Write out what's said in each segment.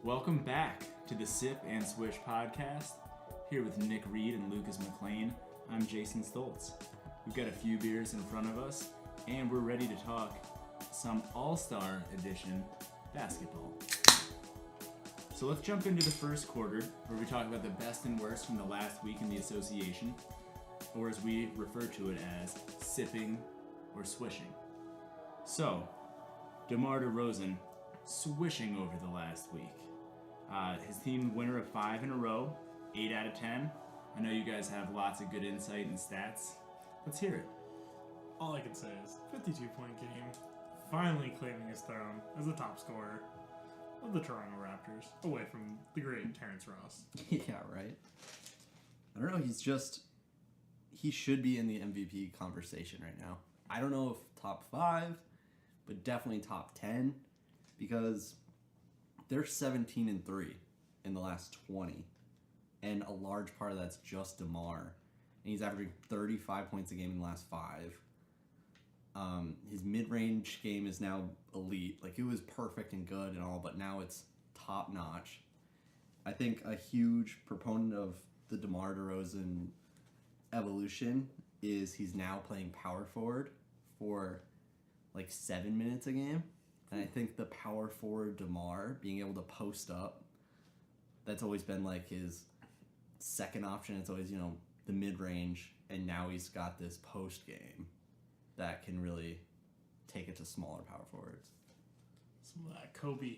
Welcome back to the Sip and Swish Podcast. Here with Nick Reed and Lucas McLean, I'm Jason Stoltz. We've got a few beers in front of us, and we're ready to talk some All-Star Edition basketball. So let's jump into the first quarter, where we talk about the best and worst from the last week in the association, or as we refer to it as sipping or swishing. So, DeMar DeRozan swishing over the last week. His team winner of 5 in a row, 8 out of 10. I know you guys have lots of good insight and stats. Let's hear it. All I can say is 52-point game, finally claiming his throne as the top scorer of the Toronto Raptors, away from the great Terrence Ross. Yeah, right. I don't know, he should be in the MVP conversation right now. I don't know if top 5, but definitely top 10, because they're 17-3 in the last 20, and a large part of that's just DeMar, and he's averaging 35 points a game in the last 5. His mid-range game is now elite. Like, it was perfect and good and all, but now it's top-notch. I think a huge proponent of the DeMar DeRozan evolution is he's now playing power forward for like 7 minutes a game. And I think the power forward DeMar being able to post up, that's always been like his second option. It's always, the mid-range, and now he's got this post game that can really take it to smaller power forwards. Some of that Kobe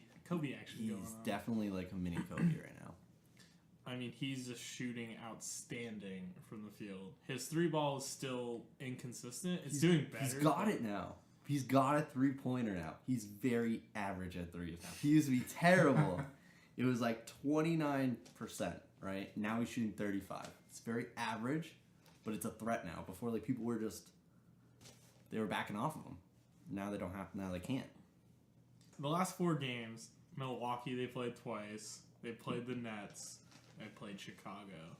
action going on. He's definitely like a mini Kobe right now. I mean, he's just shooting outstanding from the field. His 3-ball is still inconsistent. It's doing better. He's got it now. He's got a 3-pointer now. He's very average at threes now. He used to be terrible. It was like 29%, right? Now he's shooting 35. It's very average, but it's a threat now. Before, like, people were they were backing off of him. Now they can't. The last 4 games, Milwaukee, they played twice. They played the Nets. They played Chicago.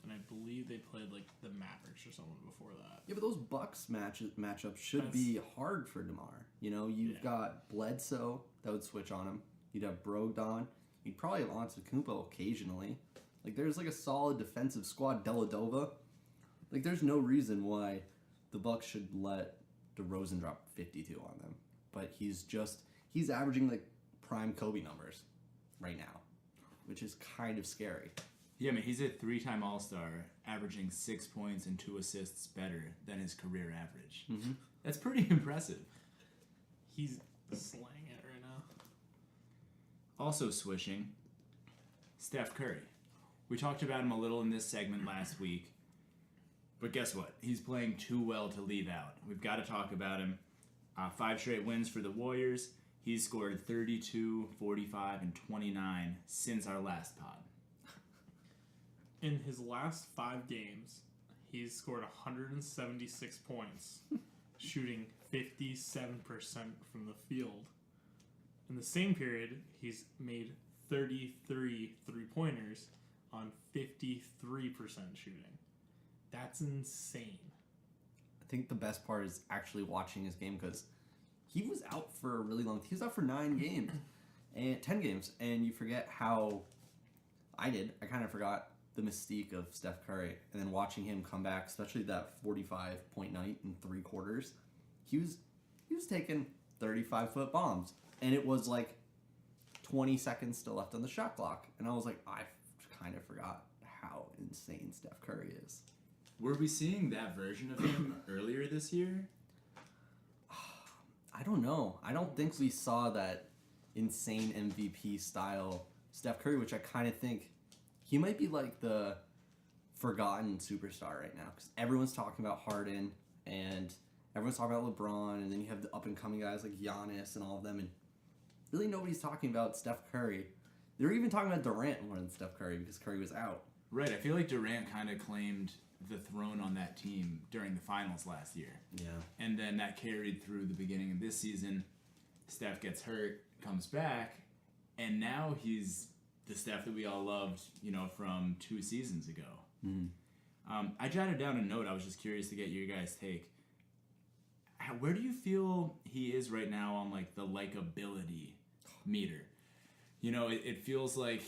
And I believe they played, like, the Mavericks or someone before that. Yeah, but those Bucks matchups should be hard for DeMar. You've got Bledsoe that would switch on him. You'd have Brogdon. You'd probably have Antetokounmpo occasionally. Like, there's, like, a solid defensive squad. Deladova. Like, there's no reason why the Bucks should let DeRozan drop 52 on them. But he's averaging, like, prime Kobe numbers right now, which is kind of scary. Yeah, man, he's a 3-time All-Star, averaging 6 points and 2 assists better than his career average. Mm-hmm. That's pretty impressive. He's slaying it right now. Also swishing, Steph Curry. We talked about him a little in this segment last week, but guess what? He's playing too well to leave out. We've got to talk about him. 5 straight wins for the Warriors. He's scored 32, 45, and 29 since our last pod. In his last 5 games, he's scored 176 points, shooting 57% from the field. In the same period, he's made 33 3-pointers on 53% shooting. That's insane. I think the best part is actually watching his game, because he was out for a really long time. He was out for 9 games, and 10 games, and you forget how I kind of forgot the mystique of Steph Curry, and then watching him come back, especially that 45-point night in 3 quarters, he was taking 35-foot bombs, and it was like 20 seconds still left on the shot clock, and I was like, I kind of forgot how insane Steph Curry is. Were we seeing that version of him earlier this year? I don't know. I don't think we saw that insane MVP style Steph Curry, which I kind of think he might be like the forgotten superstar right now, because everyone's talking about Harden and everyone's talking about LeBron, and then you have the up-and-coming guys like Giannis and all of them, and really nobody's talking about Steph Curry. They were even talking about Durant more than Steph Curry because Curry was out. Right, I feel like Durant kind of claimed the throne on that team during the finals last year. Yeah. And then that carried through the beginning of this season. Steph gets hurt, comes back, and now he's the Steph that we all loved, from 2 seasons ago. Mm-hmm. I jotted down a note. I was just curious to get your guys' take. Where do you feel he is right now on, like, the likability meter? It feels like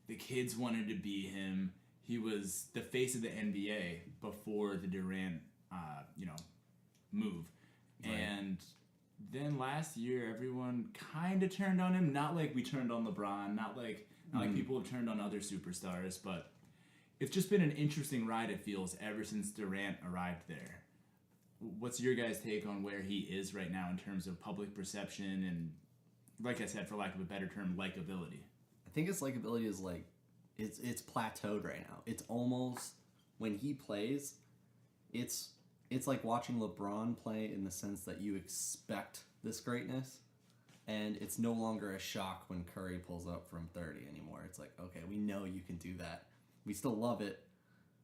the kids wanted to be him. He was the face of the NBA before the Durant, move. Right. And then last year, everyone kind of turned on him. Not like we turned on LeBron, not like people have turned on other superstars, but it's just been an interesting ride, it feels, ever since Durant arrived there. What's your guys' take on where he is right now in terms of public perception and, like I said, for lack of a better term, likability? I think his likability is like, it's plateaued right now. It's almost, when he plays, it's like watching LeBron play in the sense that you expect this greatness, and it's no longer a shock when Curry pulls up from 30 anymore. It's like, okay, we know you can do that. We still love it,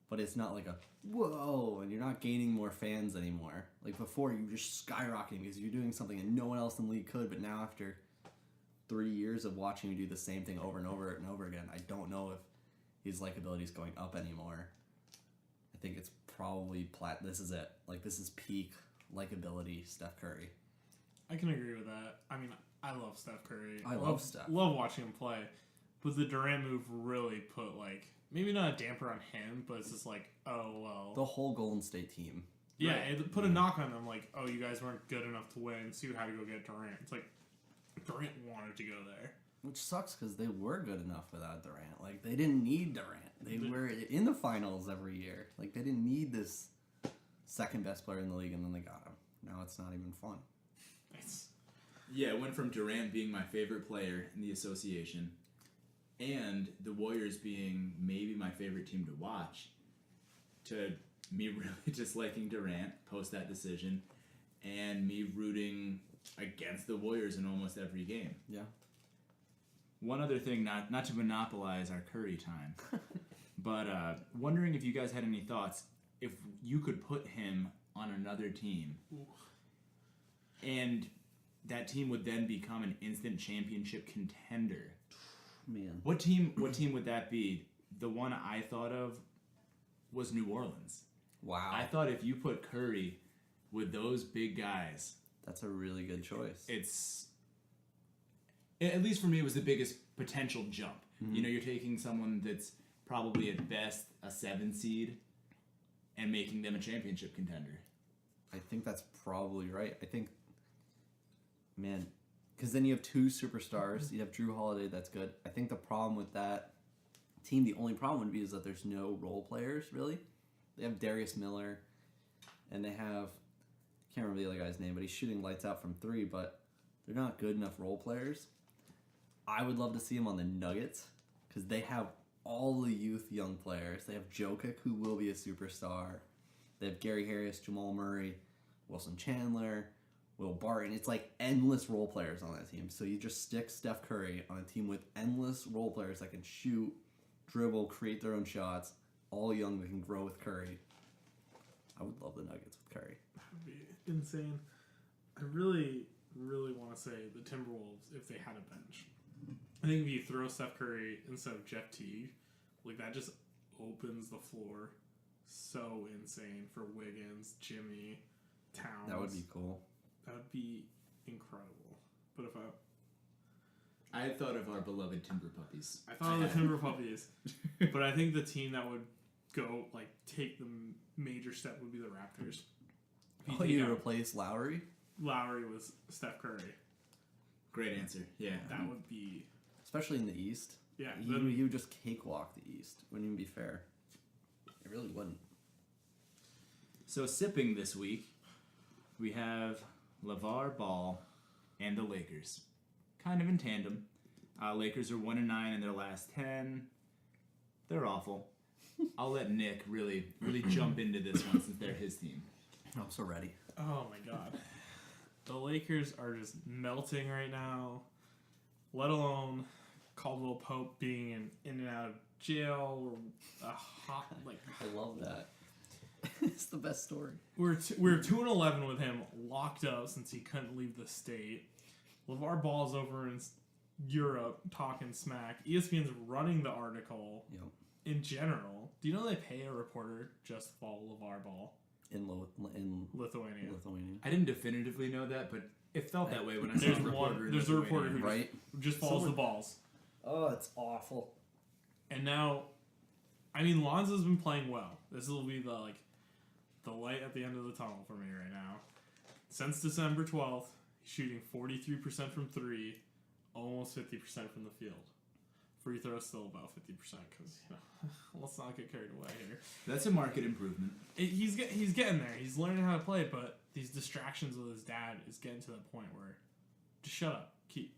but it's not like a whoa, and you're not gaining more fans anymore. Like before, you were just skyrocketing because you're doing something and no one else in the league could, but now after 3 years of watching you do the same thing over and over and over again, I don't know if his likability is going up anymore. I think it's probably this is it. Like, this is peak likability Steph Curry. I can agree with that. I mean, I love Steph Curry. I love Steph. Love watching him play. But the Durant move really put, like, maybe not a damper on him, but it's just like, oh, well. The whole Golden State team. Yeah, right. It put a knock on them, like, oh, you guys weren't good enough to win, so you had to go get Durant. It's like, Durant wanted to go there. Which sucks because they were good enough without Durant. Like, they didn't need Durant. They were in the finals every year. Like, they didn't need this second best player in the league, and then they got him. Now it's not even fun. Nice. Yeah, it went from Durant being my favorite player in the association and the Warriors being maybe my favorite team to watch to me really disliking Durant post that decision and me rooting against the Warriors in almost every game. Yeah. One other thing, not to monopolize our Curry time, but wondering if you guys had any thoughts if you could put him on another team. Ooh. And that team would then become an instant championship contender. Man. What team would that be? The one I thought of was New Orleans. Wow. I thought if you put Curry with those big guys, that's a really good choice. It's, at least for me, it was the biggest potential jump. Mm-hmm. You're taking someone that's probably at best a 7 seed and making them a championship contender. I think that's probably right. I think, man, because then you have 2 superstars. You have Drew Holiday, that's good. I think the problem with that team, the only problem would be is that there's no role players, really. They have Darius Miller, and they have, I can't remember the other guy's name, but he's shooting lights out from 3, but they're not good enough role players. I would love to see him on the Nuggets, because they have all the youth young players. They have Jokic, who will be a superstar. They have Gary Harris, Jamal Murray, Wilson Chandler, Will Barton. It's like endless role players on that team. So you just stick Steph Curry on a team with endless role players that can shoot, dribble, create their own shots, all young that can grow with Curry. I would love the Nuggets with Curry. That would be insane. I really, really want to say the Timberwolves, if they had a bench. I think if you throw Steph Curry instead of Jeff Teague, like, that just opens the floor so insane for Wiggins, Jimmy, Towns. That would be cool. That would be incredible. But if I thought of our beloved Timber Puppies. I thought of the Timber Puppies. But I think the team that would go, like, take the major step would be the Raptors. Oh, you replace Lowry? Lowry with Steph Curry. Great answer. Yeah. That would be... Especially in the East. Yeah. You would just cakewalk the East. Wouldn't even be fair. It really wouldn't. So sipping this week, we have LaVar Ball and the Lakers. Kind of in tandem. Lakers are 1-9 in their last 10. They're awful. I'll let Nick really jump into this one since they're his team. I'm so ready. Oh my god. The Lakers are just melting right now. Let alone Caldwell Pope being in and out of jail or a hot, like... I love that. It's the best story. We're 2-11 with him locked up since he couldn't leave the state. LaVar Ball's over in Europe talking smack. ESPN's running the article. Yep. In general. Do you know they pay a reporter just to follow LaVar Ball? In Lithuania. I didn't definitively know that, but It felt that way when I saw There's the reporter. there's a reporter who Right? just follows the balls. Oh, it's awful. And now, I mean, Lonzo's been playing well. This will be the light at the end of the tunnel for me right now. Since December 12th, he's shooting 43% from 3, almost 50% from the field. Free throw still about 50% because, let's not get carried away here. That's a market improvement. He's getting there. He's learning how to play, but these distractions with his dad is getting to that point where just shut up.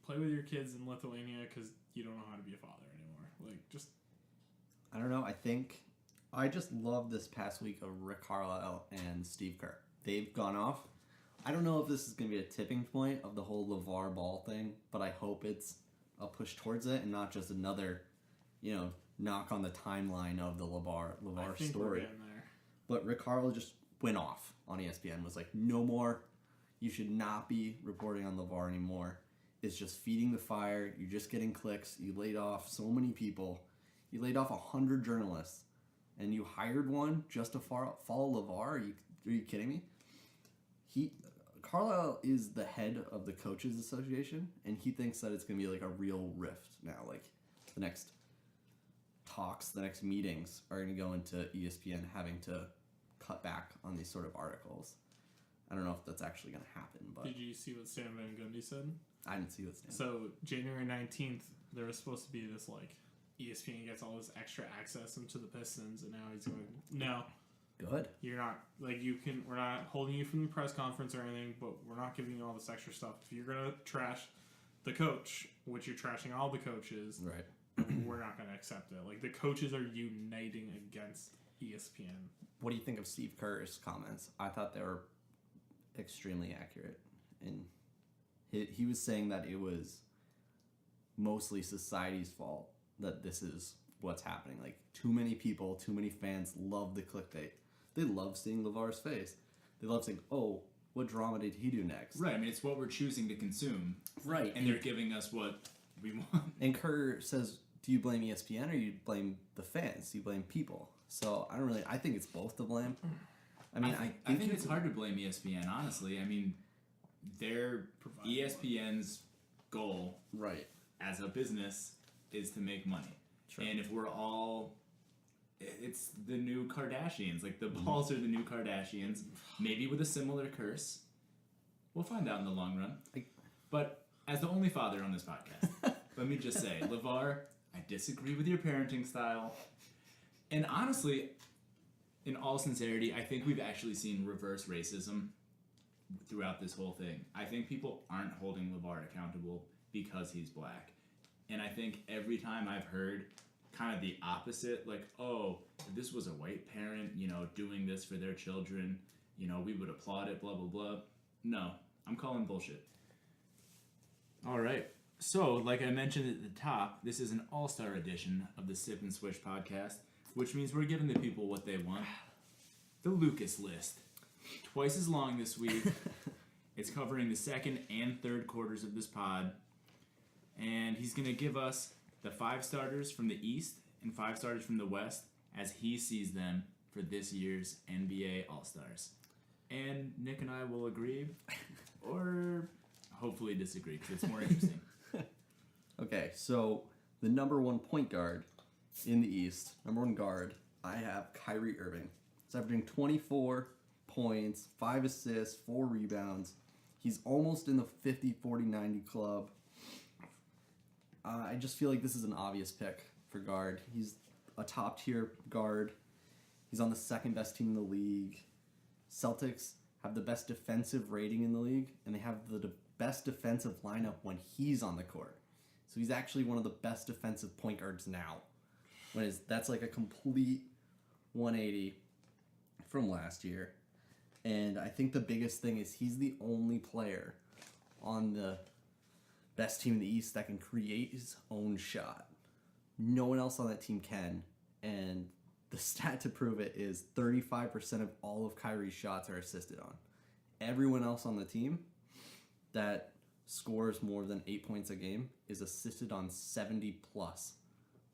Play with your kids in Lithuania because you don't know how to be a father anymore. I don't know. I think I just love this past week of Rick Carlisle and Steve Kerr. They've gone off. I don't know if this is going to be a tipping point of the whole LaVar Ball thing, but I hope it's a push towards it and not just another, knock on the timeline of the LaVar story. We're getting there. But Rick Carlisle just went off on ESPN, was like, no more. You should not be reporting on LaVar anymore. It's just feeding the fire. You're just getting clicks. You laid off so many people. You laid off 100 journalists. And you hired one just to follow LaVar? Are you kidding me? Carlisle is the head of the Coaches Association, and he thinks that it's going to be like a real rift now. Like, the next talks, the next meetings are going to go into ESPN having to cut back on these sort of articles. I don't know if that's actually going to happen, but... Did you see what Stan Van Gundy said? I didn't see what Stan... So, January 19th, there was supposed to be this, ESPN gets all this extra access into the Pistons, and now he's going, no. Good. You're not, we're not holding you from the press conference or anything, but we're not giving you all this extra stuff. If you're going to trash the coach, which you're trashing all the coaches, right? We're not going to accept it. The coaches are uniting against ESPN. What do you think of Steve Kerr's comments? I thought they were extremely accurate. And he was saying that it was mostly society's fault that this is what's happening. Too many people, too many fans love the clickbait. They love seeing LaVar's face. They love saying, oh, what drama did he do next? Right, I mean, it's what we're choosing to consume. Right. And they're giving us what we want. And Kerr says, do you blame ESPN or you blame the fans? Do you blame people? So I think it's both to blame. I mean, I think it's hard to blame ESPN, honestly. I mean, they're ESPN's goal, right, as a business is to make money. True. And if we're all... It's the new Kardashians. The Balls are the new Kardashians. Maybe with a similar curse. We'll find out in the long run. But as the only father on this podcast, let me just say, LaVar, I disagree with your parenting style. And honestly, in all sincerity, I think we've actually seen reverse racism throughout this whole thing. I think people aren't holding LaVar accountable because he's black. And I think every time I've heard kind of the opposite, oh, if this was a white parent, doing this for their children, we would applaud it, blah, blah, blah. No, I'm calling bullshit. All right. So, like I mentioned at the top, this is an all-star edition of the Sip and Swish podcast, which means we're giving the people what they want. The Lucas list. Twice as long this week. It's covering the second and third quarters of this pod. And he's going to give us the 5 starters from the East and 5 starters from the West as he sees them for this year's NBA All-Stars. And Nick and I will agree or hopefully disagree because it's more interesting. Okay, so the number 1 point guard in the East, number 1 guard, I have Kyrie Irving. He's averaging 24 points, 5 assists, 4 rebounds. He's almost in the 50, 40, 90 club. I just feel like this is an obvious pick for guard. He's a top-tier guard. He's on the 2nd best team in the league. Celtics have the best defensive rating in the league, and they have the best defensive lineup when he's on the court. So he's actually one of the best defensive point guards now. That's a complete 180 from last year. And I think the biggest thing is he's the only player on the best team in the East that can create his own shot. No one else on that team can. And the stat to prove it is 35% of all of Kyrie's shots are assisted on. Everyone else on the team that scores more than 8 points a game is assisted on 70 plus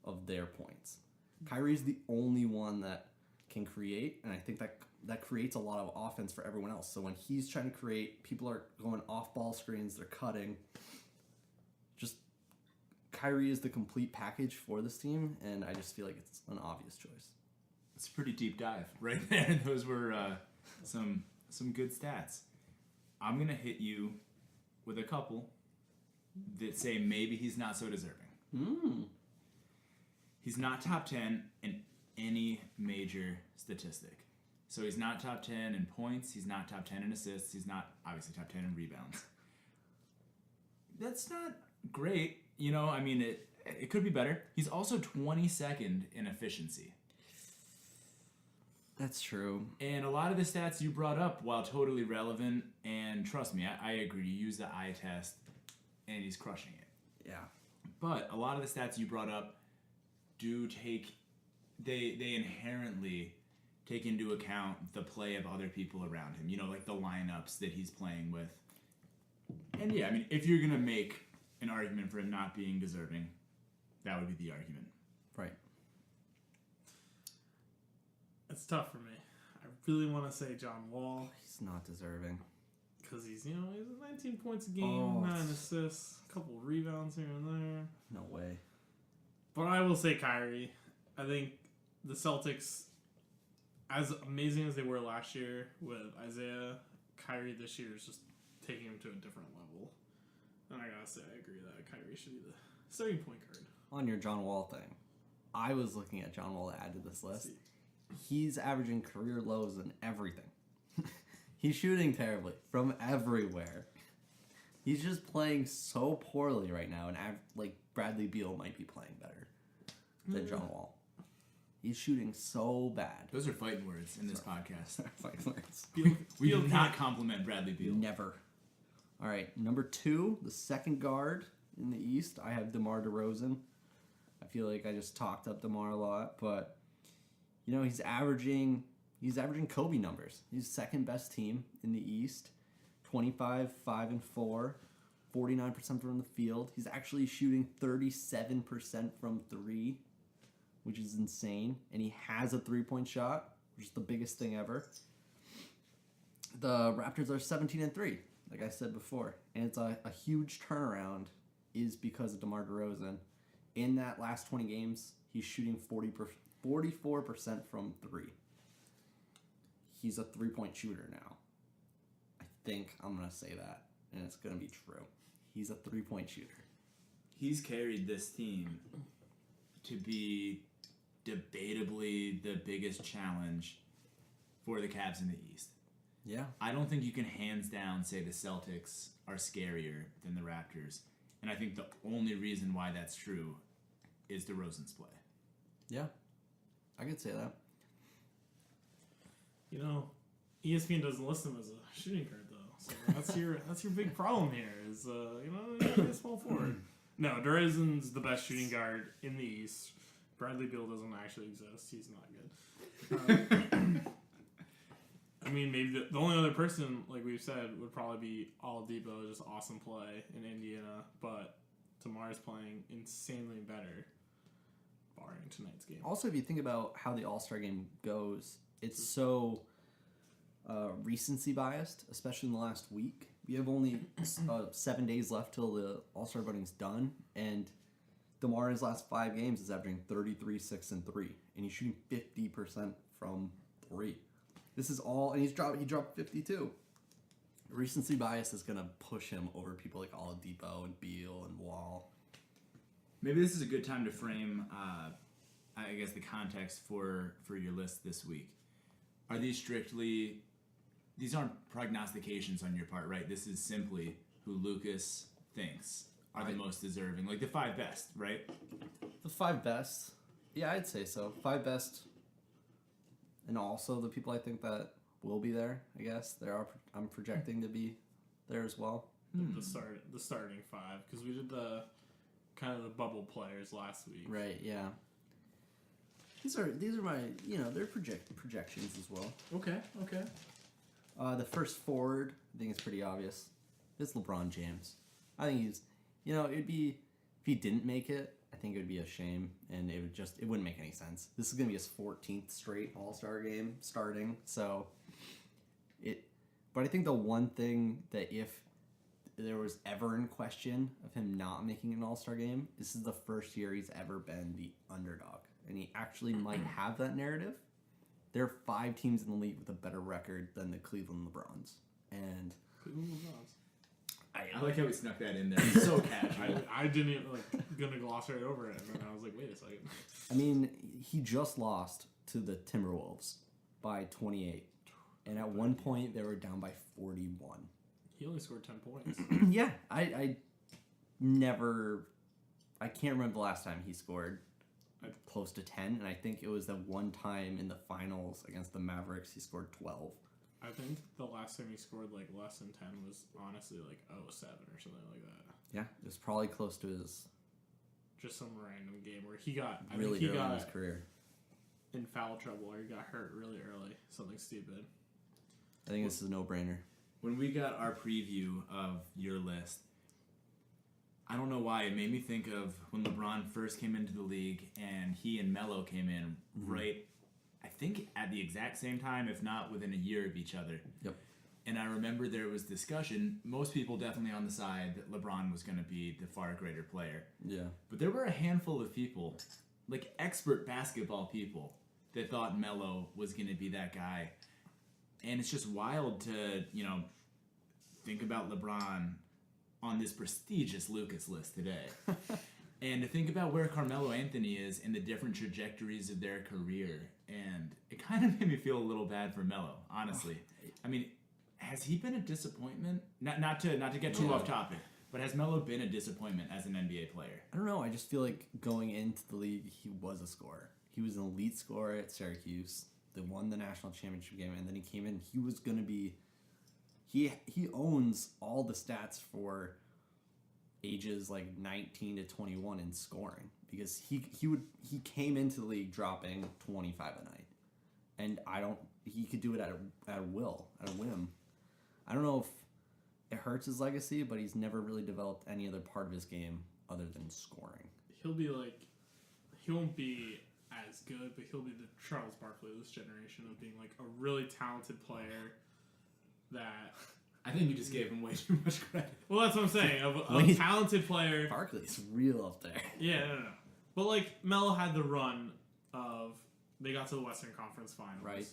of their points. Kyrie's the only one that can create, and I think that that creates a lot of offense for everyone else. So when he's trying to create, people are going off ball screens, they're cutting. Just Kyrie is the complete package for this team, and I just feel like it's an obvious choice. It's a pretty deep dive right there. Those were some good stats. I'm gonna hit you with a couple that say maybe he's not so deserving. He's not top 10 in any major statistic. So he's not top 10 in points. He's not top 10 in assists. He's not obviously top 10 in rebounds. That's not great. You know, I mean, it could be better. He's also 22nd in efficiency. That's true. And a lot of the stats you brought up, while totally relevant, and trust me, I agree, you use the eye test, and he's crushing it. Yeah. But a lot of the stats you brought up do they inherently take into account the play of other people around him. You know, like the lineups that he's playing with. And yeah, I mean, if you're going to make an argument for him not being deserving, that would be the argument. Right. It's tough for me. I really want to say John Wall. He's not deserving. Because he's 19 points a game, 9 assists, a couple rebounds here and there. No way. But I will say Kyrie. I think the Celtics, as amazing as they were last year with Isaiah, Kyrie this year is just taking him to a different level. And I gotta say, I agree that Kyrie should be the starting point guard. On your John Wall thing, I was looking at John Wall to add to this list. He's averaging career lows in everything. He's shooting terribly from everywhere. He's just playing so poorly right now, and like Bradley Beal might be playing better than John Wall. He's shooting so bad. Those are fighting words in this podcast. Fighting words. We do not compliment Bradley Beal. Never. All right, number 2, the second guard in the East. I have DeMar DeRozan. I feel like I just talked up DeMar a lot, but he's averaging Kobe numbers. He's second best team in the East. 25, 5 and 4, 49% from the field. He's actually shooting 37% from 3, which is insane. And he has a 3-point shot, which is the biggest thing ever. The Raptors are 17-3, like I said before. And it's a huge turnaround is because of DeMar DeRozan. In that last 20 games, he's shooting 44% from 3. He's a 3-point shooter now. I think I'm going to say that, and it's going to be true. He's a 3-point shooter. He's carried this team to be debatably the biggest challenge for the Cavs in the East. Yeah. I don't think you can hands down say the Celtics are scarier than the Raptors. And I think the only reason why that's true is DeRozan's play. Yeah. I could say that. ESPN doesn't list him as a shooting guard though, so that's your big problem here. Is you're a small forward. No, DeRozan's the best shooting guard in the East. Bradley Beal doesn't actually exist. He's not good. I mean, maybe the only other person, like we've said, would probably be Oladipo. Just awesome play in Indiana, but DeMar's playing insanely better, barring tonight's game. Also, if you think about how the All-Star game goes, it's so recency biased, especially in the last week. We have only 7 days left till the All-Star voting's done, and DeMar in his last 5 games is averaging 33, 6, and 3, and he's shooting 50% from 3. This is all, and he dropped 52. Recency bias is going to push him over people like Oladipo and Beal and Wall. Maybe this is a good time to frame, I guess, the context for your list this week. Are these strictly... These aren't prognostications on your part, right? This is simply who Lucas thinks are the most deserving. Like the 5 best, right? The 5 best. Yeah, I'd say so. 5 best. And also the people I think that will be there, I guess. I'm projecting to be there as well. The starting 5, because we did the kind of the bubble players last week. Right, yeah. These are my, they're projections as well. Okay. The first forward, I think it's pretty obvious. It's LeBron James. I think he's, it'd be, if he didn't make it, I think it would be a shame, and it wouldn't make any sense. This is going to be his 14th straight All-Star game starting, so But I think the one thing that if there was ever in question of him not making an All-Star game, this is the first year he's ever been the underdog. And he actually might have that narrative. There are 5 teams in the league with a better record than the Cleveland LeBrons. And Cleveland LeBrons. I like how we snuck that in there. It's so casual. I didn't even, gonna gloss right over it, and then I was like, wait a second. I mean, he just lost to the Timberwolves by 28. And at one point, they were down by 41. He only scored 10 points. Yeah, I can't remember the last time he scored close to 10, and I think it was the one time in the finals against the Mavericks he scored 12. I think the last time he scored less than 10 was honestly 07 or something like that. Yeah, it was probably close to his just some random game where he got really early in his career. In foul trouble or he got hurt really early. Something stupid. I think this is a no-brainer. When we got our preview of your list, I don't know why, it made me think of when LeBron first came into the league and he and Melo came in right, I think at the exact same time, if not within a year of each other. Yep. And I remember there was discussion, most people definitely on the side that LeBron was going to be the far greater player. Yeah. But there were a handful of people, expert basketball people, that thought Melo was going to be that guy. And it's just wild to, think about LeBron on this prestigious Lucas list today. And to think about where Carmelo Anthony is in the different trajectories of their career. And it kind of made me feel a little bad for Melo, honestly. I mean, has he been a disappointment? Not to get too off topic, but has Melo been a disappointment as an NBA player? I don't know. I just feel like going into the league, he was a scorer. He was an elite scorer at Syracuse. They won the national championship game, and then he came in. He was going to be... He owns all the stats for ages 19 to 21 in scoring because he came into the league dropping 25 a night, and he could do it at a whim. I don't know if it hurts his legacy, but he's never really developed any other part of his game other than scoring. He'll be he won't be as good, but he'll be the Charles Barkley of this generation of being a really talented player that... I think you just gave him way too much credit. Well, that's what I'm saying. A talented player... Barkley's real up there. Yeah, no. But, Melo had the run of... They got to the Western Conference Finals. Right.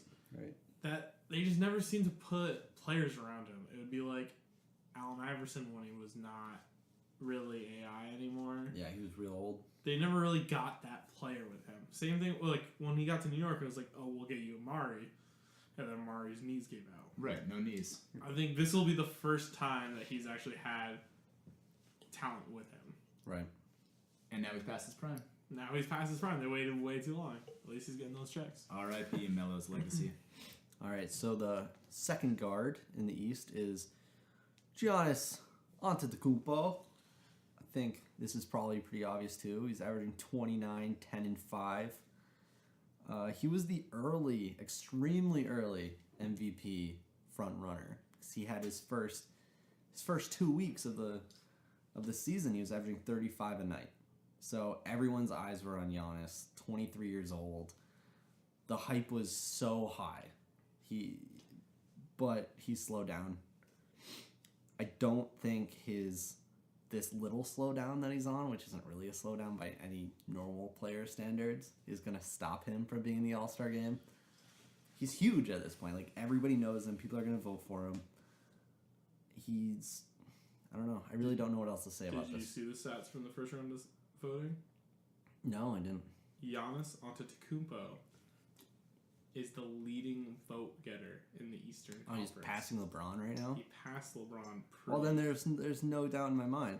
That they just never seemed to put players around him. It would be like Allen Iverson when he was not really AI anymore. Yeah, he was real old. They never really got that player with him. Same thing, when he got to New York, it was we'll get you Amari. And then Amari's knees gave out. Right, no knees. I think this will be the first time that he's actually had talent with him. Right. And now he's past his prime. Now he's past his prime. They waited way too long. At least he's getting those checks. R.I.P. Melo's legacy. All right, so the second guard in the East is Giannis Antetokounmpo. I think this is probably pretty obvious too. He's averaging 29, 10, and 5. He was the extremely early MVP front runner because he had his first 2 weeks of the season. He was averaging 35 a night. So everyone's eyes were on Giannis, 23 years old. The hype was so high. But he slowed down. I don't think this little slowdown that he's on, which isn't really a slowdown by any normal player standards, is going to stop him from being in the All-Star game. He's huge at this point. Everybody knows him. People are going to vote for him. I don't know. I really don't know what else to say about this. Did you see the stats from the first round of voting? No, I didn't. Giannis Antetokounmpo is the leading vote getter in the Eastern Conference. He's passing LeBron right now? He passed LeBron. Well, then there's no doubt in my mind.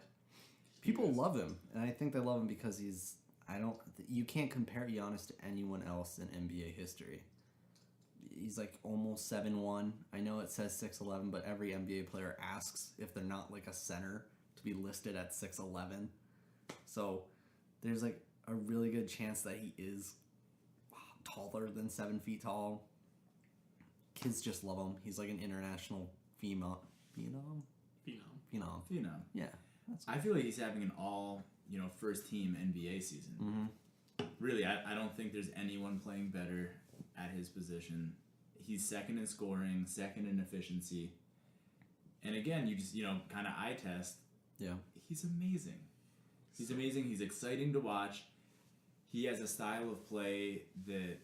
People love him, and I think they love him because you can't compare Giannis to anyone else in NBA history. He's almost 7'1". I know it says 6'11", but every NBA player asks if they're not a center to be listed at 6'11". So there's a really good chance that he is taller than 7 feet tall. Kids just love him. He's an international phenom. Yeah. I feel like he's having an all, first team NBA season. Mm-hmm. Really, I don't think there's anyone playing better at his position. He's second in scoring, second in efficiency. And again, you just, kind of eye test. Yeah. He's amazing. He's amazing. He's exciting to watch. He has a style of play that,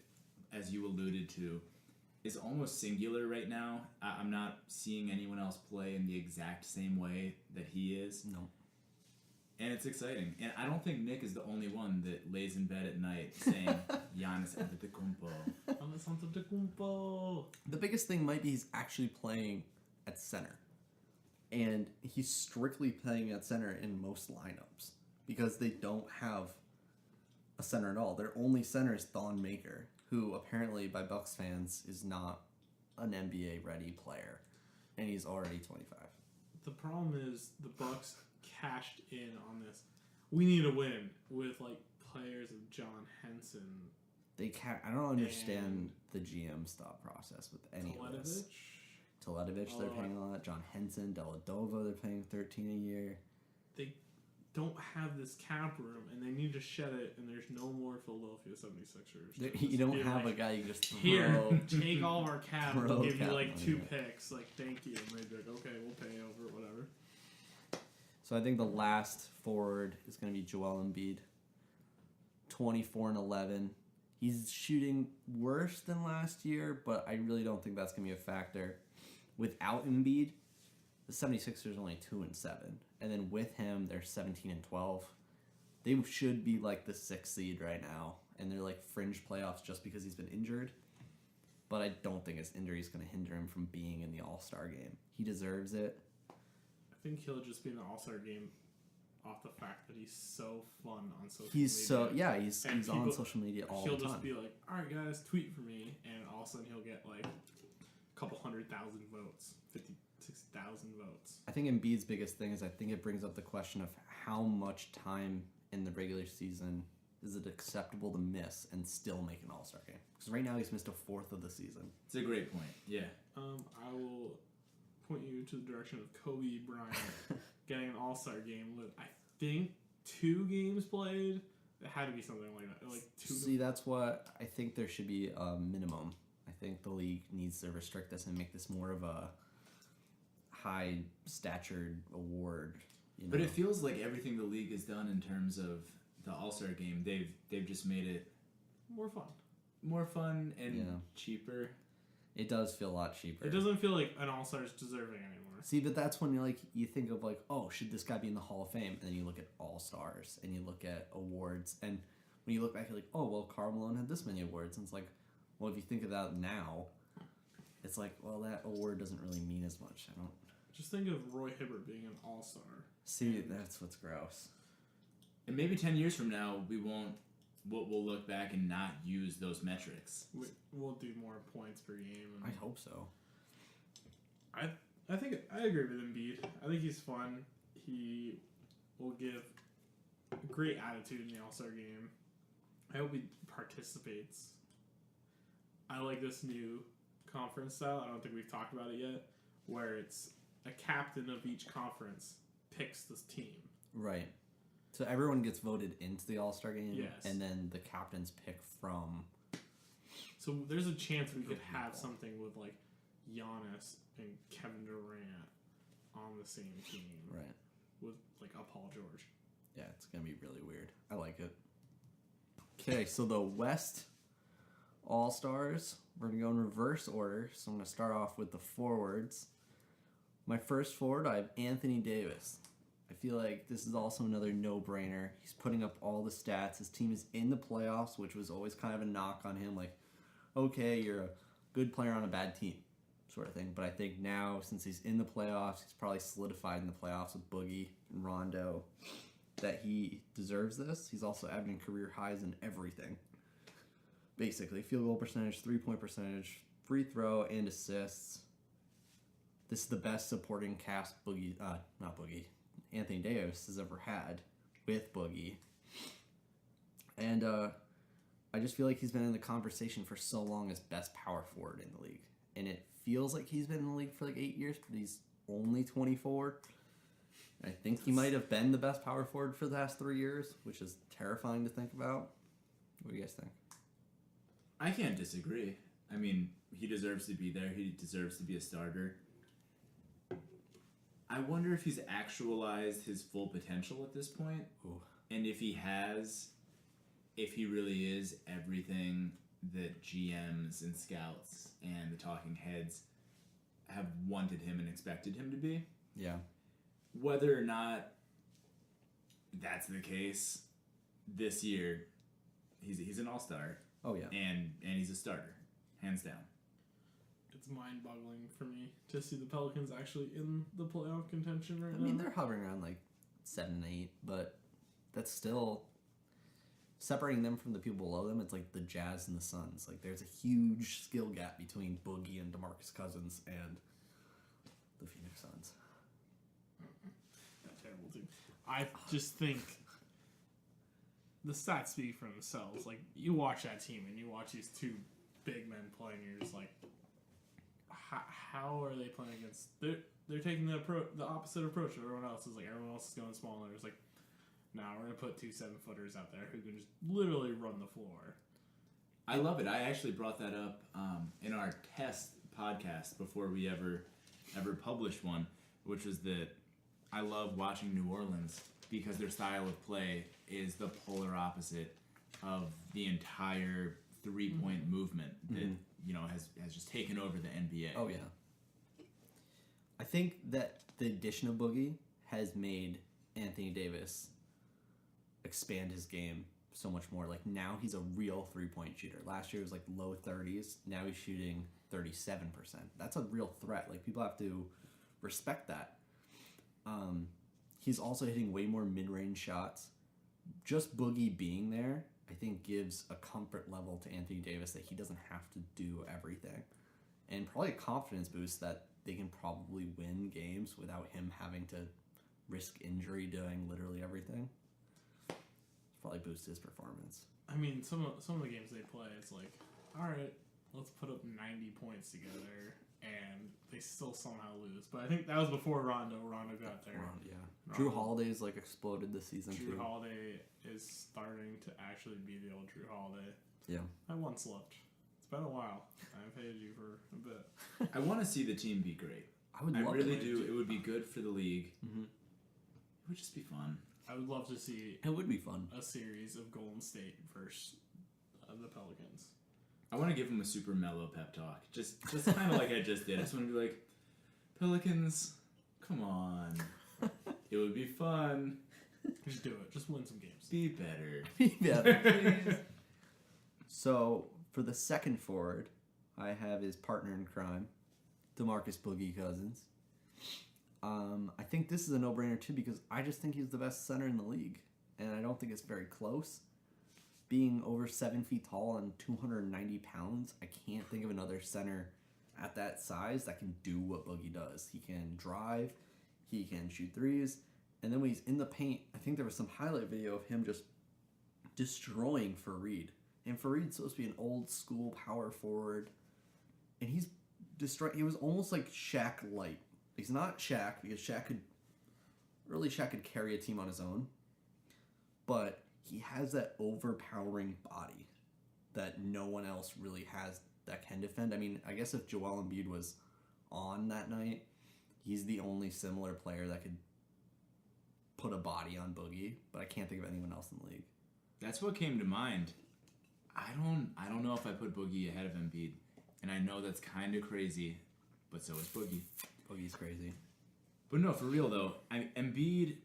as you alluded to, is almost singular right now. I'm not seeing anyone else play in the exact same way that he is. No. And it's exciting. And I don't think Nick is the only one that lays in bed at night saying, Giannis Antetokounmpo. Giannis Antetokounmpo. The biggest thing might be he's actually playing at center. And he's strictly playing at center in most lineups because they don't have a center at all. Their only center is Thon Maker, who apparently by Bucks fans is not an NBA ready player, and he's already 25. The problem is the Bucks cashed in on this. We need a win with players of John Henson. I don't understand the GM's thought process with any of this. Teletovic, they're paying a lot. John Henson, Deladova, they're paying $13 a year. They don't have this cap room, and they need to shed it, and there's no more Philadelphia 76ers. You don't have a guy you just throw. Here, take all of our cap. We'll give you two money. picks. Thank you. And they'd be like, okay, we'll pay over, whatever. So I think the last forward is going to be Joel Embiid. 24-11. He's shooting worse than last year, but I really don't think that's going to be a factor. Without Embiid, the 76ers are only 2-7. And then with him, they're 17-12. They should be the 6th seed right now. And they're fringe playoffs just because he's been injured. But I don't think his injury is going to hinder him from being in the All-Star game. He deserves it. I think he'll just be in the All-Star game off the fact that he's so fun on social media. He's on social media all the time. He'll just be like, all right, guys, tweet for me. And all of a sudden he'll get a couple 100,000 votes, 50, 60,000 votes. I think Embiid's biggest thing is I think it brings up the question of how much time in the regular season is it acceptable to miss and still make an All-Star game? Because right now he's missed a fourth of the season. It's a great point, yeah. I will point you to the direction of Kobe Bryant getting an All-Star game with, I think, 2 games played. It had to be something like that. See, that's what I think there should be a minimum. I think the league needs to restrict this and make this more of a high-statured award. But it feels like everything the league has done in terms of the All-Star game, they've just made it more fun and cheaper. It does feel a lot cheaper. It doesn't feel like an All-Star is deserving anymore. See, but that's when you think of oh, should this guy be in the Hall of Fame? And then you look at All-Stars and you look at awards, and when you look back, you're like, oh, well, Karl Malone had this many awards, and it's well, if you think of that now, it's well, that award doesn't really mean as much. I don't. Just think of Roy Hibbert being an All-Star. See, that's what's gross. And maybe 10 years from now, we'll look back and not use those metrics. We'll do more points per game. I hope so. I think I agree with Embiid. I think he's fun. He will give a great attitude in the All-Star game. I hope he participates. I like this new conference style. I don't think we've talked about it yet, where it's a captain of each conference picks this team. Right. So everyone gets voted into the All-Star game, yes. And then the captains pick from. So there's a chance we could have something with Giannis and Kevin Durant on the same team, right? With a Paul George. Yeah, it's gonna be really weird. I like it. Okay, so the West All-Stars, we're gonna go in reverse order. So I'm gonna start off with the forwards. My first forward, I have Anthony Davis. I feel like this is also another no-brainer. He's putting up all the stats. His team is in the playoffs, which was always kind of a knock on him. Okay, you're a good player on a bad team, sort of thing. But I think now, since he's in the playoffs, he's probably solidified in the playoffs with Boogie and Rondo, that he deserves this. He's also averaging career highs in everything. Basically, field goal percentage, three-point percentage, free throw, and assists. This is the best supporting cast Anthony Davis has ever had with Boogie. And I just feel like he's been in the conversation for so long as best power forward in the league. And it feels like he's been in the league for 8 years, but he's only 24. I think he might have been the best power forward for the last 3 years, which is terrifying to think about. What do you guys think? I can't disagree. I mean, he deserves to be there. He deserves to be a starter. I wonder if he's actualized his full potential at this point. Ooh. And if he has, if he really is everything that GMs and scouts and the talking heads have wanted him and expected him to be. Yeah. Whether or not that's the case, this year, he's an all-star. Oh, yeah. And he's a starter, hands down. It's mind-boggling for me to see the Pelicans actually in the playoff contention right now. I mean, they're hovering around like 7 and 8, but that's still separating them from the people below them. It's like the Jazz and the Suns. Like, there's a huge skill gap between Boogie and DeMarcus Cousins and the Phoenix Suns. That terrible team. I just think the stats speak for themselves. Like, you watch that team and you watch these two big men playing, and you're just like, how are they playing against? They're taking the opposite approach. Everyone else is like, everyone else is going small, and it's like, no, we're gonna put 2 7-footers out there who can just literally run the floor. I love it. I actually brought that up in our test podcast before we ever published one, which was that I love watching New Orleans because their style of play is the polar opposite of the entire 3-point movement that has just taken over the NBA. Oh, yeah. I think that the addition of Boogie has made Anthony Davis expand his game so much more. Like, now he's a real 3-point shooter. Last year it was like low 30s. Now he's shooting 37%. That's a real threat. Like, people have to respect that. He's also hitting way more mid-range shots. Just Boogie being there, I think, gives a comfort level to Anthony Davis that he doesn't have to do everything. And probably a confidence boost that they can probably win games without him having to risk injury doing literally everything. Probably boost his performance. I mean, some of the games they play, it's like, all right, let's put up 90 points together, and they still somehow lose. But I think that was before Rondo. Rondo got there. Yeah. Drew Holiday's like exploded this season too. Drew Holiday is starting to actually be the old Drew Holiday. Yeah. I once left. It's been a while. I've hated you for a bit. I want to see the team be great. I really do. It would be good for the league. Mm-hmm. It would just be fun. I would love to see it would be fun. A series of Golden State versus the Pelicans. I want to give them a super mellow pep talk. Just kind of like I just did. I just want to be like, Pelicans, come on. It would be fun. Just do it. Just win some games. Be better. Be better, please. So, for the second forward, I have his partner in crime, DeMarcus Boogie Cousins. I think this is a no-brainer, too, because I just think he's the best center in the league. And I don't think it's very close. Being over 7 feet tall and 290 pounds, I can't think of another center at that size that can do what Boogie does. He can drive, he can shoot threes, and then when he's in the paint, I think there was some highlight video of him just destroying Fareed. And Fareed's supposed to be an old-school power forward, and he's destroying. He was almost like Shaq light. He's not Shaq, because Shaq could carry a team on his own, but he has that overpowering body that no one else really has that can defend. I mean, I guess if Joel Embiid was on that night, he's the only similar player that could put a body on Boogie, but I can't think of anyone else in the league. That's what came to mind. I don't know if I put Boogie ahead of Embiid, and I know that's kind of crazy, but so is Boogie. Boogie's crazy. But no, for real though, Embiid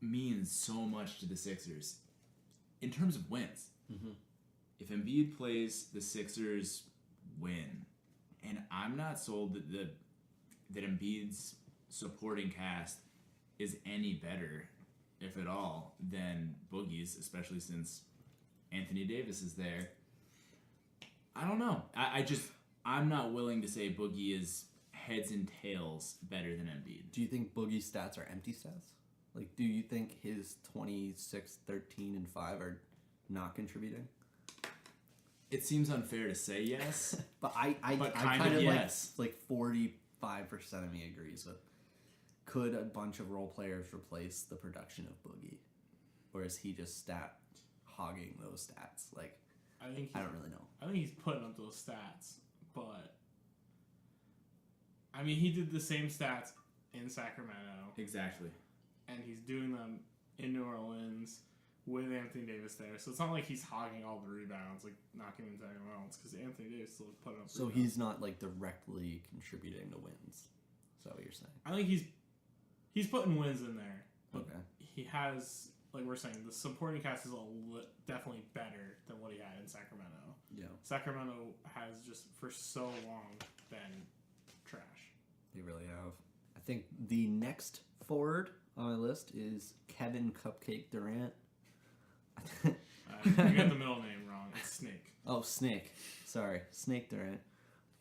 means so much to the Sixers in terms of wins. Mm-hmm. If Embiid plays, the Sixers win, and I'm not sold that Embiid's supporting cast is any better, if at all, than Boogie's, especially since Anthony Davis is there. I don't know. I'm not willing to say Boogie is heads and tails better than Embiid. Do you think Boogie's stats are empty stats? Like, do you think his 26, 13, and 5 are not contributing? It seems unfair to say yes, but I kind of yes. like 45% of me agrees with. Could a bunch of role players replace the production of Boogie, or is he just hogging those stats? Like, I don't really know. I think he's putting up those stats, but I mean, he did the same stats in Sacramento. Exactly. And he's doing them in New Orleans with Anthony Davis there. So it's not like he's hogging all the rebounds, like knocking into anyone else, because Anthony Davis still putting up So rebounds. he's not like directly contributing to wins. Is that what you're saying? I think he's putting wins in there. Okay. He has, like we're saying, the supporting cast is definitely better than what he had in Sacramento. Yeah. Sacramento has just for so long been trash. They really have. I think the next forward on my list is Kevin Cupcake Durant. You got the middle name wrong. It's Snake. Oh, Snake. Sorry. Snake Durant.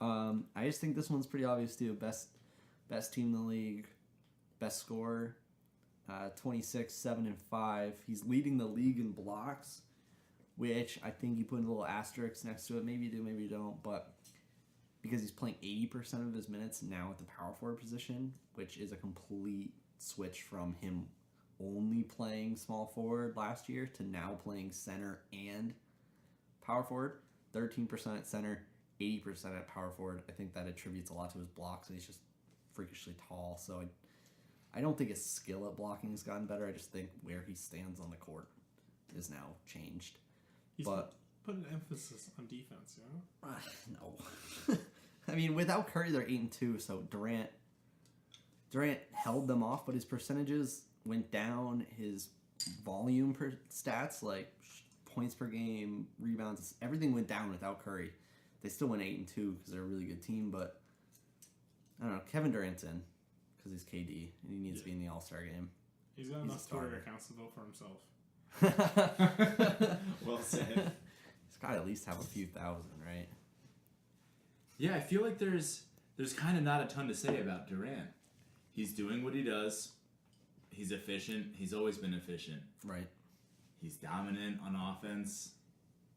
I just think this one's pretty obvious too. Best team in the league. Best scorer. 26, 7, and 5. He's leading the league in blocks, which I think you put a little asterisk next to it. Maybe you do, maybe you don't. But because he's playing 80% of his minutes now at the power forward position, which is a complete switch from him only playing small forward last year to now playing center and power forward. 13% at center, 80% at power forward. I think that attributes a lot to his blocks, and he's just freakishly tall. So I don't think his skill at blocking has gotten better. I just think where he stands on the court is now changed. He's But put an emphasis on defense, you know? no. I mean, without Curry, they're 8-2. So Durant held them off, but his percentages went down. His volume per stats, like points per game, rebounds, everything went down without Curry. They still went 8-2 because they're a really good team. But I don't know. Kevin Durant's in because he's KD and he needs to be in the All-Star game. He's got He's a enough Twitter starter. accounts to vote for himself. Well said. He's got to at least have a few thousand, right? Yeah, I feel like there's kind of not a ton to say about Durant. He's doing what he does. He's efficient. He's always been efficient. Right. He's dominant on offense.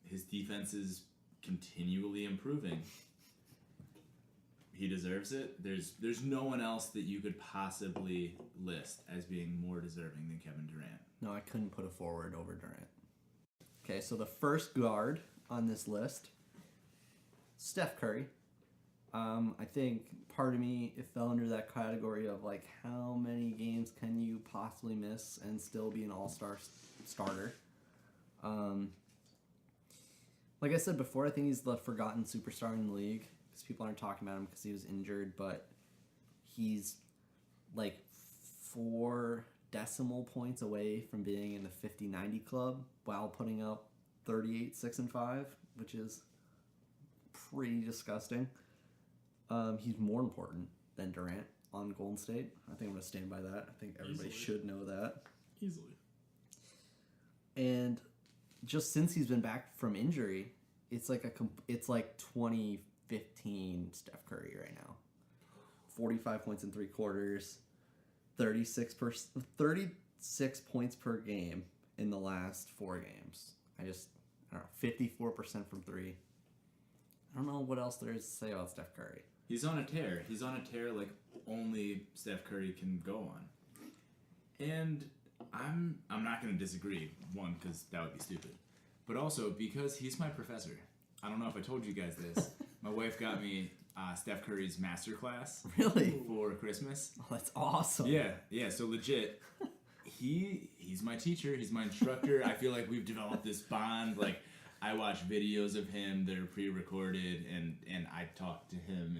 His defense is continually improving. He deserves it. There's no one else that you could possibly list as being more deserving than Kevin Durant. No, I couldn't put a forward over Durant. Okay, so the first guard on this list, Steph Curry. I think part of me, it fell under that category of like how many games can you possibly miss and still be an all-star starter. Like I said before, I think he's the forgotten superstar in the league because people aren't talking about him because he was injured, but he's like 4 decimal points away from being in the 50-90 club while putting up 38, 6, and 5, which is pretty disgusting. He's more important than Durant on Golden State. I think I'm going to stand by that. I think everybody should know that. Easily. And just since he's been back from injury, it's like 2015 Steph Curry right now. 45 points in 3 quarters, 36 points per game in the last 4 games. I don't know, 54% from 3. I don't know what else there is to say about Steph Curry. He's on a tear. He's on a tear like only Steph Curry can go on. And I'm not going to disagree, one, because that would be stupid. But also because he's my professor. I don't know if I told you guys this. My wife got me Steph Curry's masterclass Really? for Christmas. Oh, that's awesome. Yeah, so legit. He's my teacher, he's my instructor. I feel like we've developed this bond. Like, I watch videos of him that are pre-recorded, and I talk to him,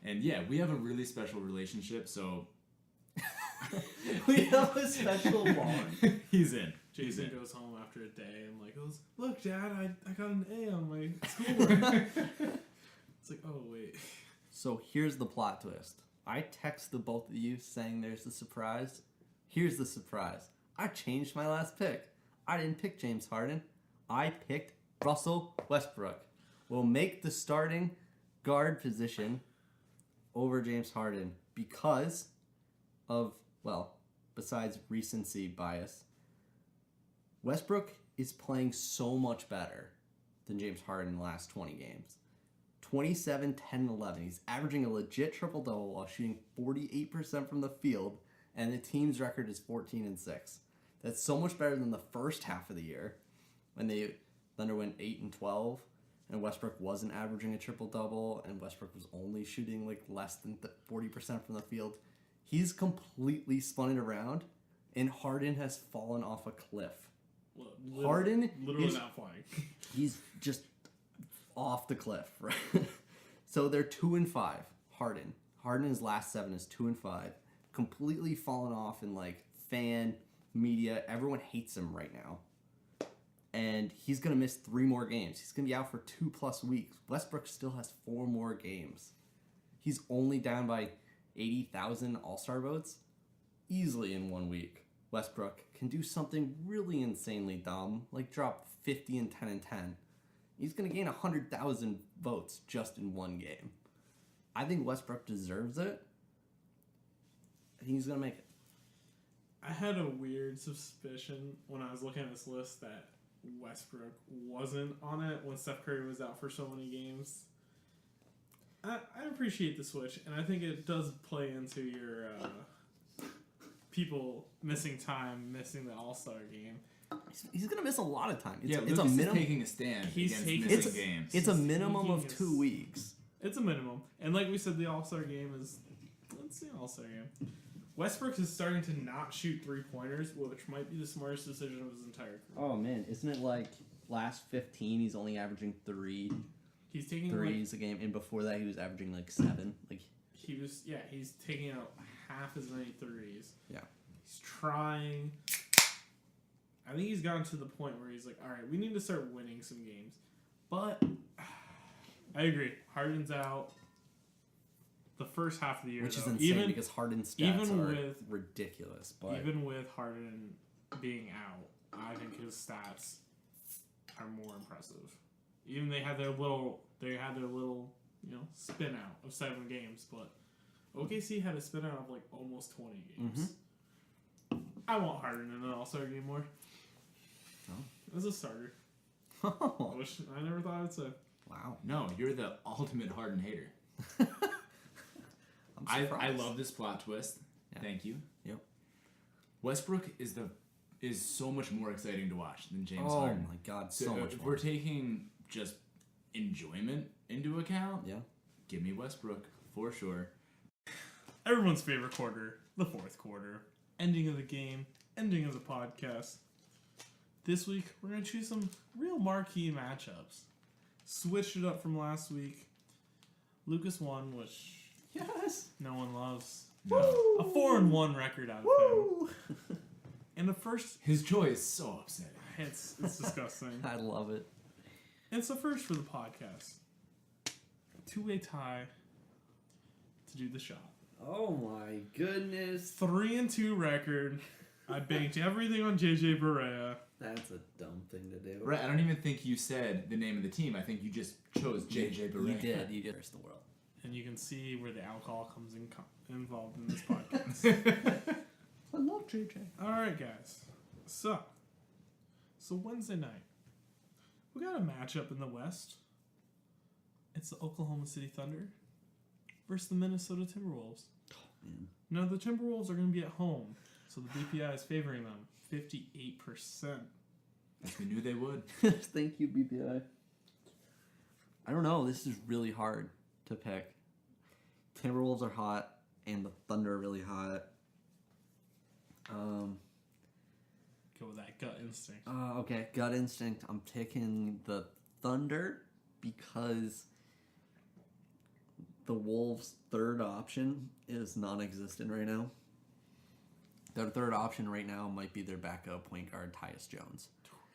and yeah, we have a really special relationship, so... We have a special bond. He's in. Jason goes home after a day and like goes, "Look, Dad, I got an A on my schoolwork." It's like, oh wait. So here's the plot twist. I text the both of you saying there's the surprise. Here's the surprise. I changed my last pick. I didn't pick James Harden. I picked Russell Westbrook. Will make the starting guard position over James Harden because of, well, besides recency bias, Westbrook is playing so much better than James Harden in the last 20 games. 27, 10, 11. He's averaging a legit triple-double while shooting 48% from the field, and the team's record is 14-6. That's so much better than the first half of the year when the Thunder went 8-12, and Westbrook wasn't averaging a triple-double, and Westbrook was only shooting like less than 40% from the field. He's completely spun it around, and Harden has fallen off a cliff. Harden literally not flying. He's just off the cliff, right? So they're 2-5. Harden in his last 7 is 2-5. Completely fallen off in like fan, media. Everyone hates him right now. And he's gonna miss 3 more games. He's gonna be out for 2+ weeks. Westbrook still has 4 more games. He's only down by 80,000 All-Star votes. Easily in 1 week. Westbrook can do something really insanely dumb, like drop 50 and 10 and 10. He's going to gain 100,000 votes just in 1 game. I think Westbrook deserves it. I think he's going to make it. I had a weird suspicion when I was looking at this list that Westbrook wasn't on it when Steph Curry was out for so many games. I appreciate the switch, and I think it does play into your people missing time, missing the All-Star game. He's going to miss a lot of time. It's a minimum. Taking a stand against missing games. It's a minimum of 2 weeks. It's a minimum. And like we said, the All-Star game is... Let's see All-Star game. Westbrook is starting to not shoot 3-pointers, which might be the smartest decision of his entire career. Oh, man. Isn't it like last 15, he's only averaging 3 He's taking threes a game, and before that he was averaging like 7. Like he's taking out half as many threes. Yeah. He's trying. I think he's gotten to the point where he's like, all right, we need to start winning some games. But I agree. Harden's out the first half of the year, which is insane because Harden's stats are ridiculous. But even with Harden being out, I think his stats are more impressive. Even they had their little, spin out of 7 games, but OKC had a spin out of like almost 20 games. Mm-hmm. I want Harden in an All-Star game more. Oh. As a starter. Oh. Which I never thought I'd say. Wow. No, you're the ultimate Harden hater. I love this plot twist. Yeah. Thank you. Yep. Westbrook is so much more exciting to watch than James Harden. Oh my God, so much if more. We're taking just enjoyment into account. Yeah. Give me Westbrook for sure. Everyone's favorite quarter, the fourth quarter. Ending of the game, ending of the podcast. This week, we're going to choose some real marquee matchups. Switched it up from last week. Lucas won, which no one loves. No. A 4-1 record out of him. And the first... His joy is so upsetting. It's disgusting. I love it. It's the first for the podcast. 2-way tie to do the shot. Oh my goodness. 3-2 record. I banked everything on JJ Barea. That's a dumb thing to do. Right, I don't even think you said the name of the team. I think you just chose JJ Barea. You did. First the world. And you can see where the alcohol comes involved in this podcast. I love JJ. All right, guys. So Wednesday night, we got a matchup in the West. It's the Oklahoma City Thunder versus the Minnesota Timberwolves. Oh, man. Now, the Timberwolves are going to be at home, so the BPI is favoring them 58%. As we knew they would. Thank you, BPI. I don't know. This is really hard to pick. Timberwolves are hot, and the Thunder are really hot. Go with that gut instinct. Okay, gut instinct. I'm taking the Thunder because the Wolves' third option is non-existent right now. Their third option right now might be their backup point guard, Tyus Jones.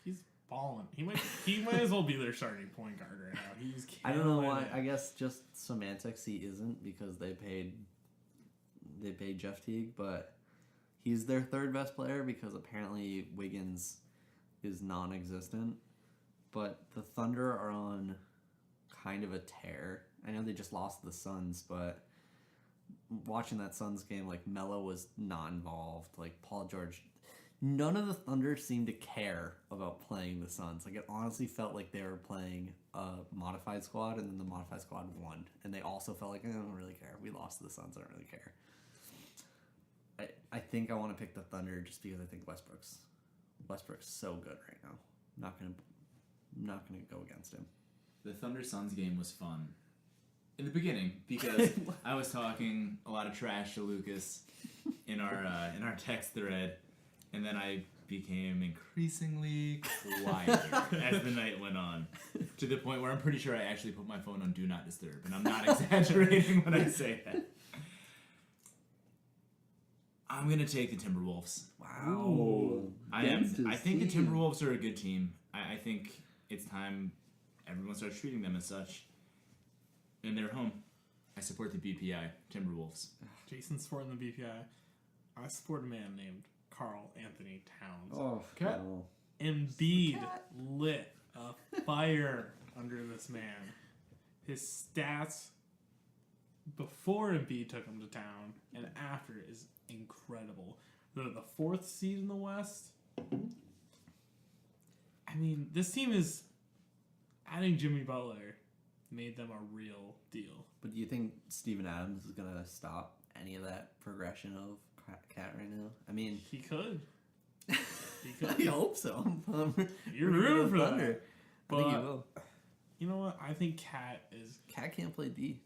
He's balling. He might as well be their starting point guard right now. He's I don't know why. I guess just semantics he isn't because they paid Jeff Teague, but he's their third best player because apparently Wiggins is non-existent. But the Thunder are on kind of a tear. I know they just lost to the Suns, but watching that Suns game, like, Melo was not involved. Like, Paul George, none of the Thunder seemed to care about playing the Suns. Like, it honestly felt like they were playing a modified squad, and then the modified squad won. And they also felt like, I don't really care. We lost to the Suns. I don't really care. I think I want to pick the Thunder just because I think Westbrook's so good right now. I'm not gonna go against him. The Thunder Suns game was fun. In the beginning, because I was talking a lot of trash to Lucas in our text thread, and then I became increasingly quieter as the night went on, to the point where I'm pretty sure I actually put my phone on Do Not Disturb, and I'm not exaggerating when I say that. I'm gonna take the Timberwolves. Wow. I think the Timberwolves are a good team. I think it's time everyone starts treating them as such. And they're home. I support the BPI, Timberwolves. Jason's supporting the BPI. I support a man named Karl Anthony Towns. Oh, Cat. no. Embiid lit a fire under this man. His stats before Embiid took him to town and after is incredible. They're the 4th seed in the West. I mean, this team is adding Jimmy Butler made them a real deal. But do you think Steven Adams is going to stop any of that progression of Cat right now? I mean... He could. I hope so. You're rooting for Thunder. that. I think he will. You know what? I think Cat can't play D.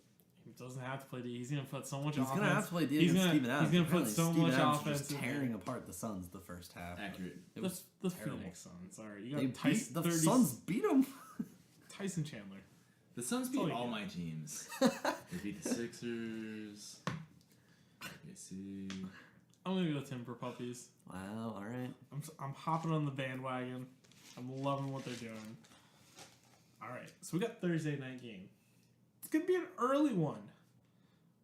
He doesn't have to play D. He's going to put so much He's offense. going to have to play D He's against gonna- Steven Adams. he's gonna put Apparently, so Steven much Adams offense was in tearing there. apart the Suns the first half. Accurate. It was The terrible. Phoenix Suns. Sorry. You They got beat, the 30 Suns beat them. Tyson Chandler. The Suns That's all beat you all get. my teams. They beat the Sixers. OKC. I'm going to go Timber Puppies. Wow, all right. I'm hopping on the bandwagon. I'm loving what they're doing. All right, so we got Thursday night game. It's gonna be an early one.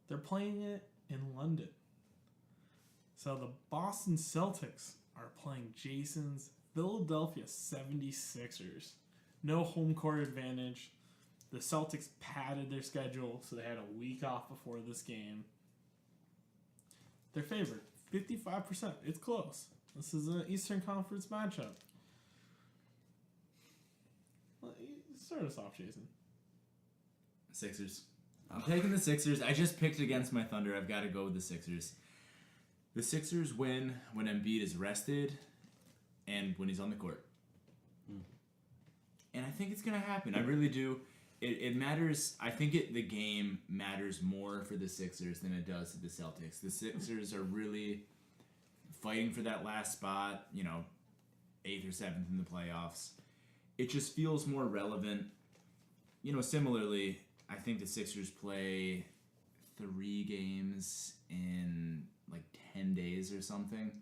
They're playing it in London. So the Boston Celtics are playing Jason's Philadelphia 76ers. No home court advantage. The Celtics padded their schedule, so they had a week off before this game. They're favored. 55%. It's close. This is an Eastern Conference matchup. Well, start us off, Jason. Sixers. I'm taking the Sixers. I just picked against my Thunder. I've got to go with the Sixers. The Sixers win when Embiid is rested and when he's on the court. And I think it's going to happen. I really do. It matters. I think the game matters more for the Sixers than it does to the Celtics. The Sixers are really fighting for that last spot, 8th or 7th in the playoffs. It just feels more relevant. Similarly, I think the Sixers play 3 games in 10 days or something.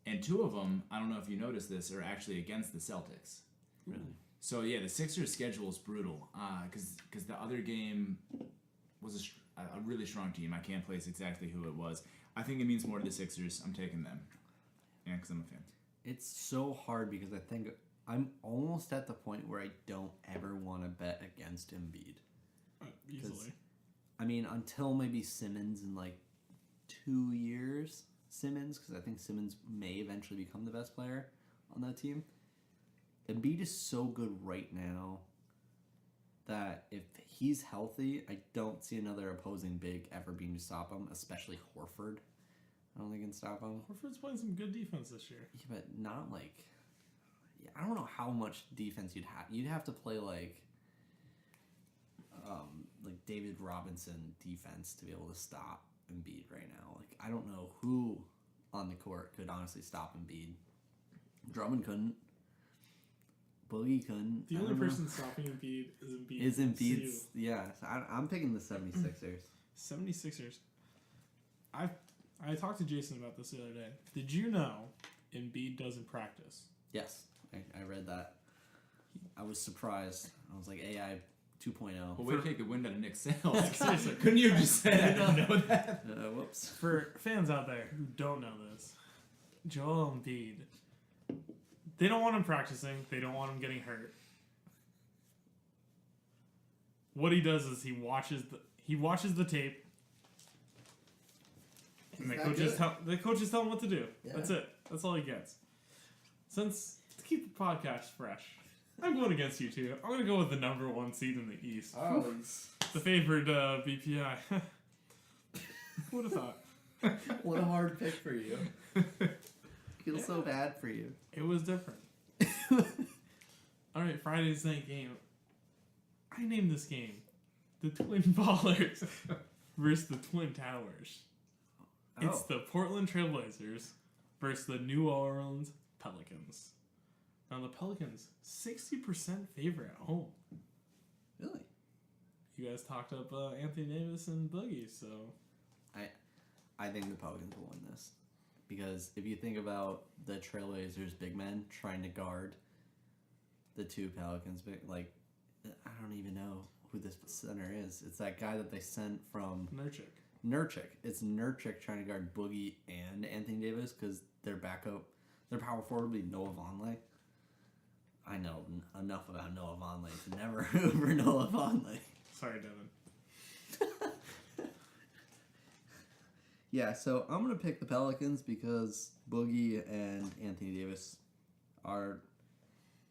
And 2 of them, I don't know if you noticed this, are actually against the Celtics. Really? So, yeah, the Sixers' schedule is brutal because the other game was a really strong team. I can't place exactly who it was. I think it means more to the Sixers. I'm taking them. Yeah, because I'm a fan. It's so hard because I think I'm almost at the point where I don't ever want to bet against Embiid. Easily. I mean, until maybe Simmons in 2 years. Simmons, because I think Simmons may eventually become the best player on that team. Embiid is so good right now that if he's healthy, I don't see another opposing big ever being to stop him, especially Horford. I don't think can stop him. Horford's playing some good defense this year. Yeah, but not I don't know how much defense you'd have. You'd have to play like David Robinson defense to be able to stop Embiid right now. I don't know who on the court could honestly stop Embiid. Drummond couldn't. Boogie couldn't. The only person stopping Embiid is Embiid. Embiid's, yeah. So I'm picking the 76ers. 76ers. I talked to Jason about this the other day. Did you know Embiid doesn't practice? Yes, I read that. I was surprised. I was like, AI 2.0. Well, way to take the wind out of Nick's sails. Seriously. Couldn't you have just said I didn't know that? Whoops. For fans out there who don't know this, Joel Embiid, they don't want him practicing. They don't want him getting hurt. What he does is he watches the tape. And the coaches tell him what to do. Yeah. That's it. That's all he gets. To keep the podcast fresh, I'm going against you two. I'm going to go with the number 1 seed in the East. Oh, The favored BPI. Who would have thought? what a hard pick for you. Feel so bad for you. It was different. All right, Friday's night game. I named this game the Twin Ballers versus the Twin Towers. It's the Portland Trailblazers versus the New Orleans Pelicans. Now the Pelicans, 60% favorite at home. Really? You guys talked up Anthony Davis and Boogie, so... I think the Pelicans will win this. Because if you think about the Trailblazers big men trying to guard the two Pelicans, like, I don't even know who this center is. It's that guy that they sent from... Nurkic. It's Nurkic trying to guard Boogie and Anthony Davis because their power forward will be Noah Vonleh. I know enough about Noah Vonleh to never over Noah Vonleh. Sorry, Devin. Yeah, so I'm going to pick the Pelicans because Boogie and Anthony Davis are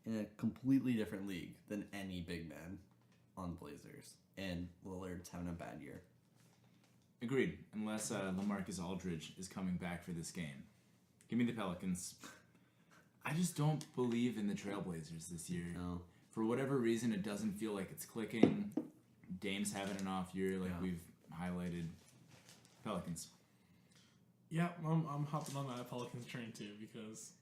in a completely different league than any big man on the Blazers. And Lillard's having a bad year. Agreed, unless LaMarcus Aldridge is coming back for this game. Give me the Pelicans. I just don't believe in the Trailblazers this year. No. For whatever reason, it doesn't feel like it's clicking. Dame's having an off year, like we've highlighted. Pelicans. Yeah, I'm hopping on that Pelicans train too because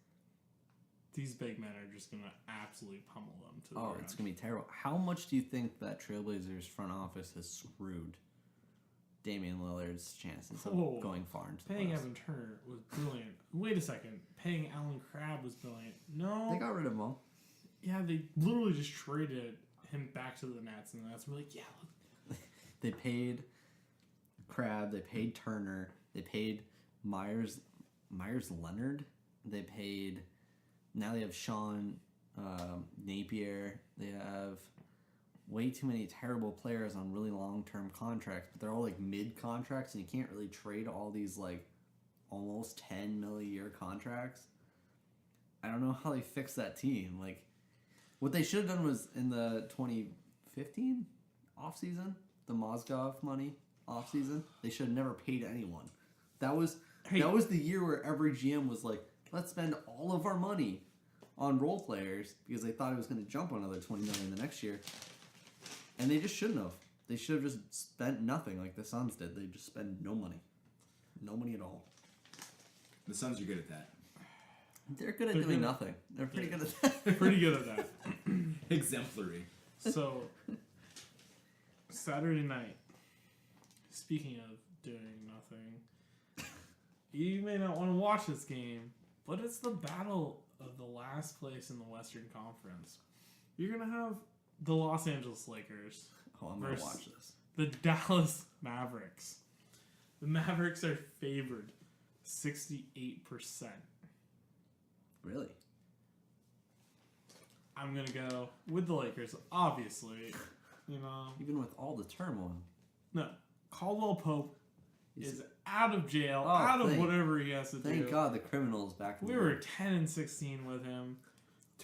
these big men are just going to absolutely pummel them to the ground. It's going to be terrible. How much do you think that Trailblazers front office has screwed Damian Lillard's chances of going far into the playoffs? Paying playoffs? Evan Turner was brilliant. Wait a second. Paying Alan Crabb was brilliant. No. They got rid of him all. Yeah, they literally just traded him back to the Nets, and the Nets were like, yeah. They paid Crabb. They paid Turner. They paid Myers Leonard. They paid... Now they have Sean Napier. They have way too many terrible players on really long-term contracts, but they're all like mid-contracts, and you can't really trade all these like almost $10 million a year contracts. I don't know how they fix that team. Like, what they should have done was in the 2015 offseason, the Mozgov money offseason, they should have never paid anyone. That was the year where every GM was like, let's spend all of our money on role players because they thought it was going to jump another $20 million the next year. And they just shouldn't have. They should have just spent nothing like the Suns did. They just spend no money. No money at all. The Suns are good at that. They're good at doing nothing. They're pretty good at that. Pretty good at that. Exemplary. So, Saturday night, speaking of doing nothing, you may not want to watch this game, but it's the battle of the last place in the Western Conference. You're going to have the Los Angeles Lakers I'm going to watch this. The Dallas Mavericks. The Mavericks are favored 68%. Really? I'm going to go with the Lakers, obviously. You know, even with all the turmoil. No. Caldwell Pope is out of jail, out of whatever he has to do. Thank God the criminal's back. We were 10-16 with him,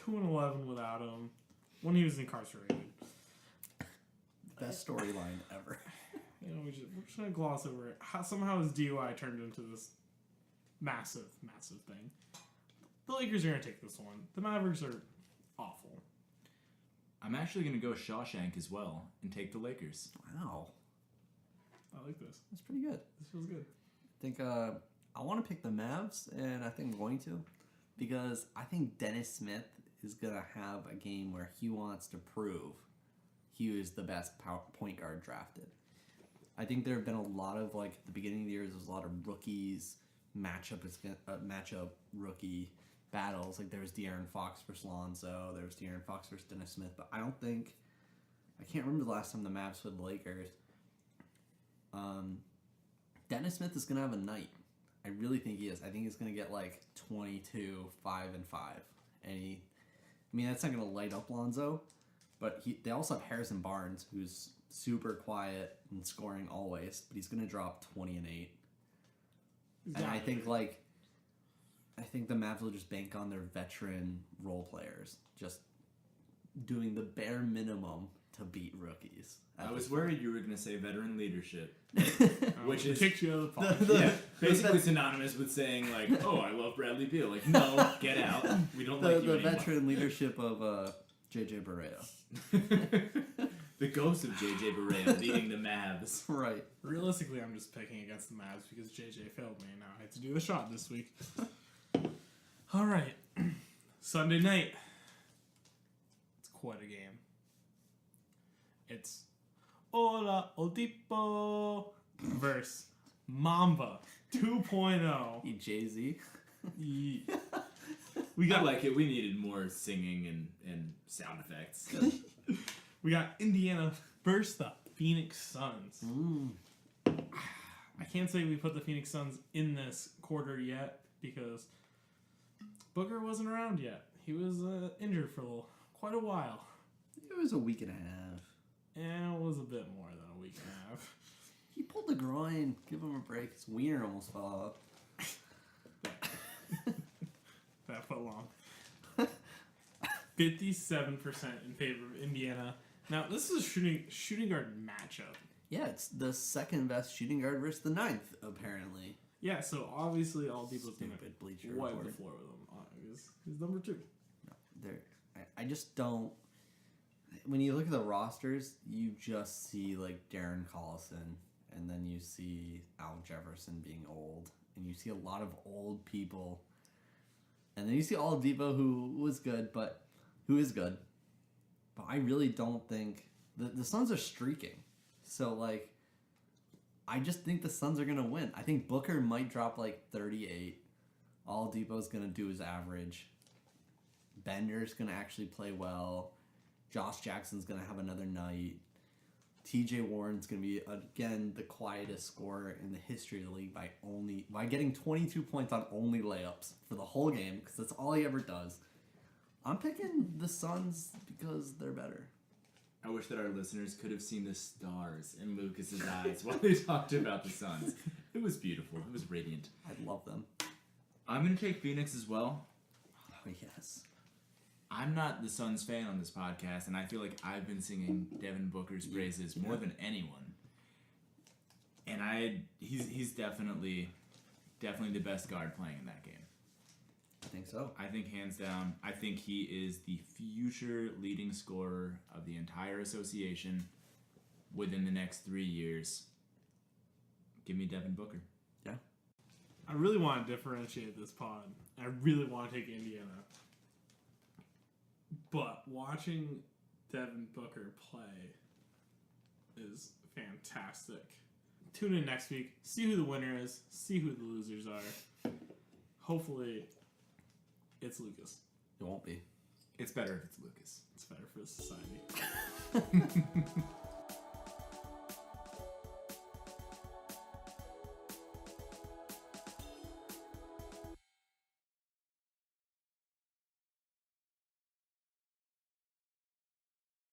2-11 without him when he was incarcerated. Best storyline ever. You know, we're just gonna gloss over it. Somehow his DUI turned into this massive, massive thing. The Lakers are gonna take this one. The Mavericks are awful. I'm actually gonna go Shawshank as well and take the Lakers. Wow. I like this. That's pretty good. This feels good. I think I want to pick the Mavs, and I think I'm going to, because I think Dennis Smith is going to have a game where he wants to prove he is the best point guard drafted. I think there have been a lot of, like, at the beginning of the year, there was a lot of rookies, matchup rookie battles. Like, there was De'Aaron Fox versus Lonzo, there was De'Aaron Fox versus Dennis Smith, but I can't remember the last time the Mavs played the Lakers. Dennis Smith is going to have a night. I really think he is. I think he's going to get like 22, 5, and 5. And that's not going to light up Lonzo, but they also have Harrison Barnes, who's super quiet and scoring always, but he's going to drop 20 and 8. And I think the Mavs will just bank on their veteran role players, just doing the bare minimum to beat rookies. I was worried you were going to say veteran leadership, which is kicked you out of the pod. Basically synonymous with saying like, "Oh, I love Bradley Beal." Like, no, get out. We don't like you the anymore. veteran leadership of JJ Barea. The the ghost of JJ Barea leading the Mavs. Right. Realistically, I'm just picking against the Mavs because JJ failed me. Now I have to do the shot this week. All right. Sunday night. It's quite a game. It's Hola Oladipo versus Mamba 2.0. Hey, Jay-Z. We got like it. We needed more singing and sound effects. We got Indiana versus the Phoenix Suns. I can't say we put the Phoenix Suns in this quarter yet because Booker wasn't around yet. He was injured for quite a while. It was a week and a half. And it was a bit more than a week and a half. He pulled the groin. Give him a break. His wiener almost fell off. That felt long. 57% in favor of Indiana. Now, this is a shooting guard matchup. Yeah, it's the second best shooting guard versus the ninth, apparently. Yeah, so obviously Oladipo's going Stupid Bleacher to wipe Report. the floor with him. He's number 2. No, I just don't. When you look at the rosters, you just see like Darren Collison, and then you see Al Jefferson being old, and you see a lot of old people, and then you see Oladipo, who is good, but I really don't think the Suns are streaking. So like, I just think the Suns are gonna win. I think Booker might drop like 38. Oladipo's gonna do his average. Bender's gonna actually play well. Josh Jackson's gonna have another night. TJ Warren's gonna be again the quietest scorer in the history of the league by getting 22 points on only layups for the whole game because that's all he ever does. I'm picking the Suns because they're better. I wish that our listeners could have seen the stars in Lucas's eyes while they talked about the Suns. It was beautiful. It was radiant. I love them. I'm gonna take Phoenix as well. Oh yes. I'm not the Suns fan on this podcast, and I feel like I've been singing Devin Booker's praises more than anyone. And he's definitely the best guard playing in that game. I think so. I think hands down, I think he is the future leading scorer of the entire association within the next 3 years. Give me Devin Booker. Yeah. I really want to differentiate this pod. I really want to take Indiana. But watching Devin Booker play is fantastic. Tune in next week. See who the winner is. See who the losers are. Hopefully, it's Lucas. It won't be. It's better if it's Lucas. It's better for the society.